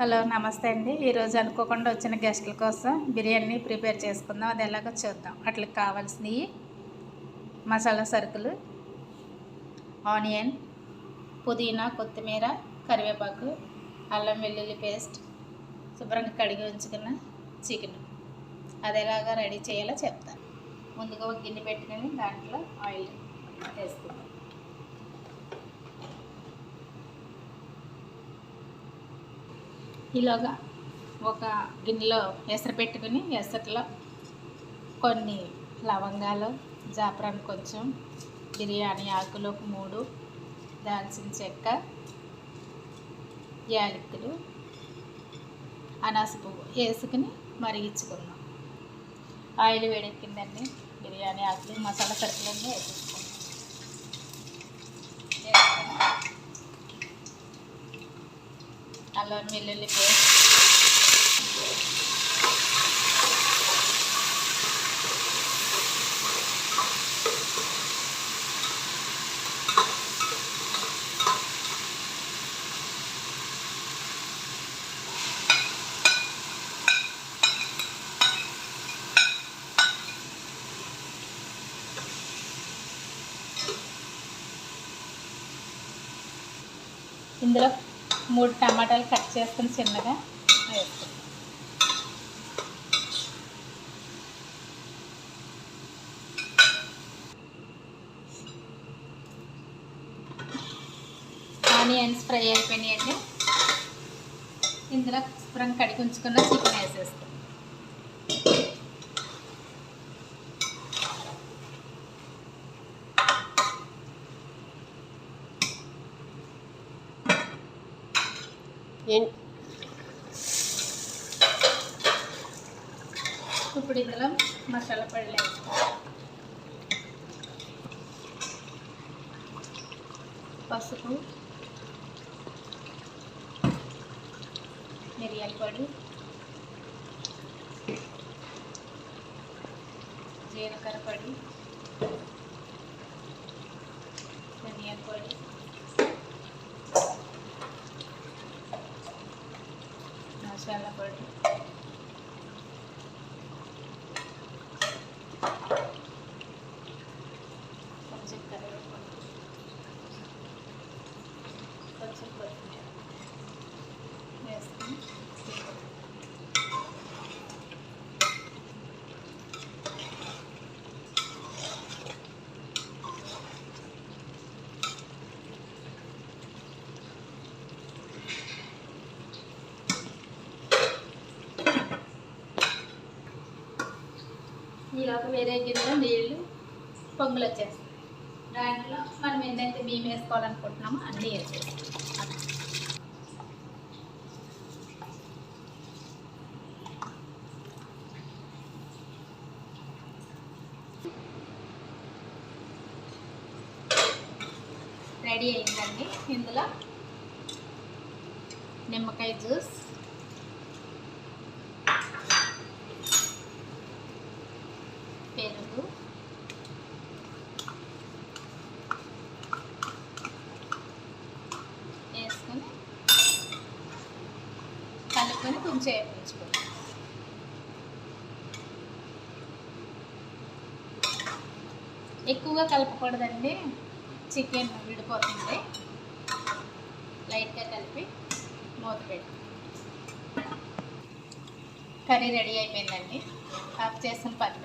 Hello నమస్తే అండి. ఈరోజు అనుకోకుండా వచ్చిన గెస్టుల కోసం బిర్యానీ ప్రిపేర్ చేసుకుందాం. అది ఎలాగో చూద్దాం. అట్లకి కావాల్సినవి మసాలా సరుకులు: ఆనియన్, పుదీనా, కొత్తిమీర, కరివేపాకు, అల్లం వెల్లుల్లి పేస్ట్, శుభ్రంగా కడిగి ఉంచుకున్న చికెన్. అది ఎలాగా రెడీ చేయాలో చెప్తాను. ముందుగా ఒక గిన్నె పెట్టుకొని దాంట్లో ఆయిల్ వేసుకుందాం. ఇలాగా ఒక గిన్నెలో ఎసరు పెట్టుకుని ఎసరులో కొన్ని లవంగాలు, జాఫ్రాన్ కొంచెం, బిర్యానీ ఆకులు 3, దాల్చిన చెక్క, యాలకులు, అనాస పువ్వు వేసుకుని మరిగించుకుందాం. ఆయిల్ వేడెక్కిందండి. బిర్యానీ ఆకులు, మసాలా సరుకులన్నీ వేసేసుకుందాం. అల్లం వెల్లుల్లి పేస్ట్, ఇందులో 3 టమాటాలు కట్ చేసుకుని చిన్నగా వేసుకుంటాం. ఆనియన్స్ ఫ్రై అయిపోయినాయండి. ఇందులో శుభ్రంగా కడిగి ఉంచుకున్న చికెన్ వేసేస్తాం. ఇప్పుడు ఇందులో మసాలా పొడులు వేస్తాం. పసుపు, మిరియాల పొడి, జీలకర్ర పొడి, ధనియాల పొడి, మసాలా పొడి, కొంచెం కరివేపాకు, కొంచెం కొత్తిమీర వేసుకుని ఈలోపు వేరే గిన్నెలో నీళ్ళు పొంగులు వచ్చేస్తాయి. దాంట్లో మనం ఎన్నైతే బియ్యం వేసుకోవాలనుకుంటున్నామో అన్నీ వేసేస్తాం. రెడీ అయిందండి. ఇందులో నిమ్మకాయ జ్యూస్, పెరుగు, వేసుకొని కలుపుకొని కొంచెం వేయించుకోవాలి. ఎక్కువగా కలపకూడదండి, చికెన్ విడిపోతుంది. లైట్గా కలిపి మూత పెట్టి కర్రీ రెడీ అయిపోయిందండి. ఆఫ్ చేసిన పక్కన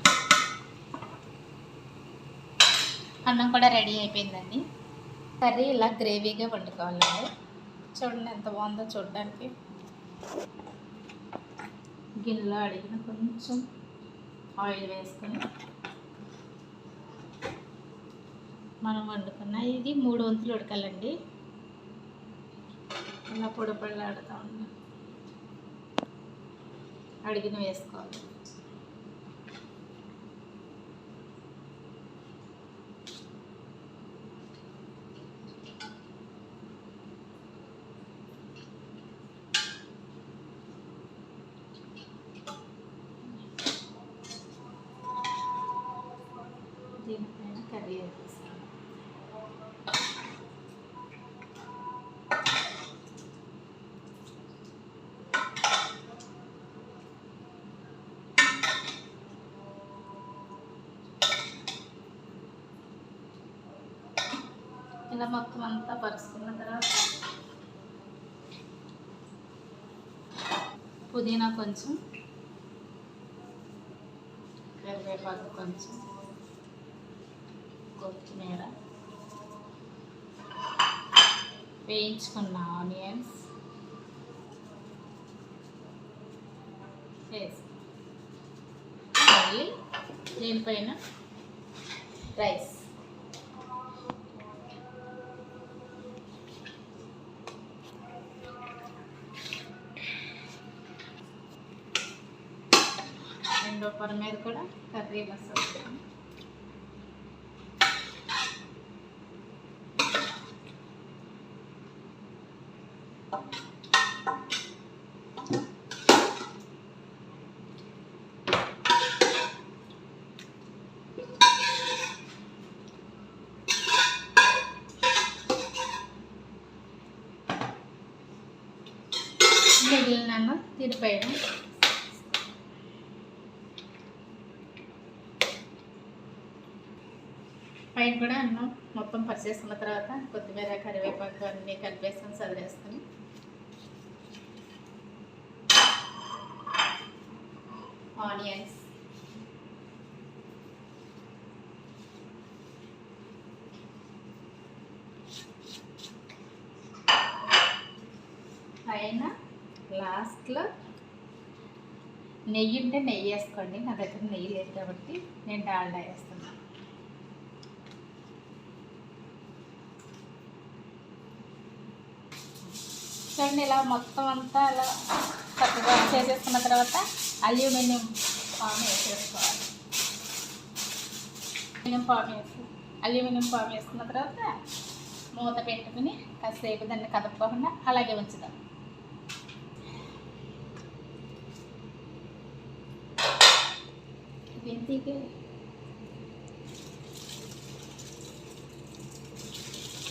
అన్నం కూడా రెడీ అయిపోయిందండి. కర్రీ ఇలా గ్రేవీగా వండుకోవాలండి. చూడండి ఎంత బాగుందో చూడడానికి. గిన్నెలో అడిగిన కొంచెం ఆయిల్ వేసుకొని మనం వండుకున్న ఇది 3 వంతులు ఉడకాలండి. ఇలా పొడి పొడిలాడుతూ ఉంది. అడిగిన వేసుకోవాలి. దీనిపైన కర్రీ వేసేస్తాం. ఇలా మొత్తం అంతా పరుచుకున్న తర్వాత పుదీనా కొంచెం, కరివేపాకు కొంచెం, కొత్తిమీర, వేయించుకున్న ఆనియన్స్ వేసి మళ్ళీ దీనిపైన రైస్. రెండో పొర మీద కూడా కర్రీ మసాలా, మిగిలిన అన్నం తిరిపేయడం. పైన కూడా అన్నం మొత్తం పరిచేసుకున్న తర్వాత కొత్తిమీర, కరివేపాకు అన్నీ కలిపేసుకొని చదివేసుకొని ఆనియన్స్, పైన లాస్ట్లో నెయ్యి ఉంటే నెయ్యి వేసుకోండి. నా దగ్గర నెయ్యి లేదు కాబట్టి నేను డాల్డా వేస్తున్నాను. చూడండి, ఇలా మొత్తం అంతా అలా చక్కగా చేసేసుకున్న తర్వాత అల్యూమినియం ఫామ్ వేసేసుకోవాలి. అల్యూమినియం ఫామ్ వేసుకున్న తర్వాత మూత పెట్టుకుని కాసేపు దాన్ని కదపకుండా అలాగే ఉంచుదాం.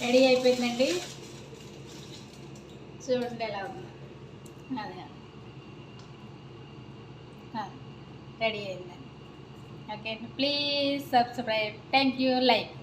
రెడీ అయిపోయిందండి. చూడండి ఎలా ఉంది. అదే రెడీ అయిందండి. Okay, please subscribe. Thank you. Like.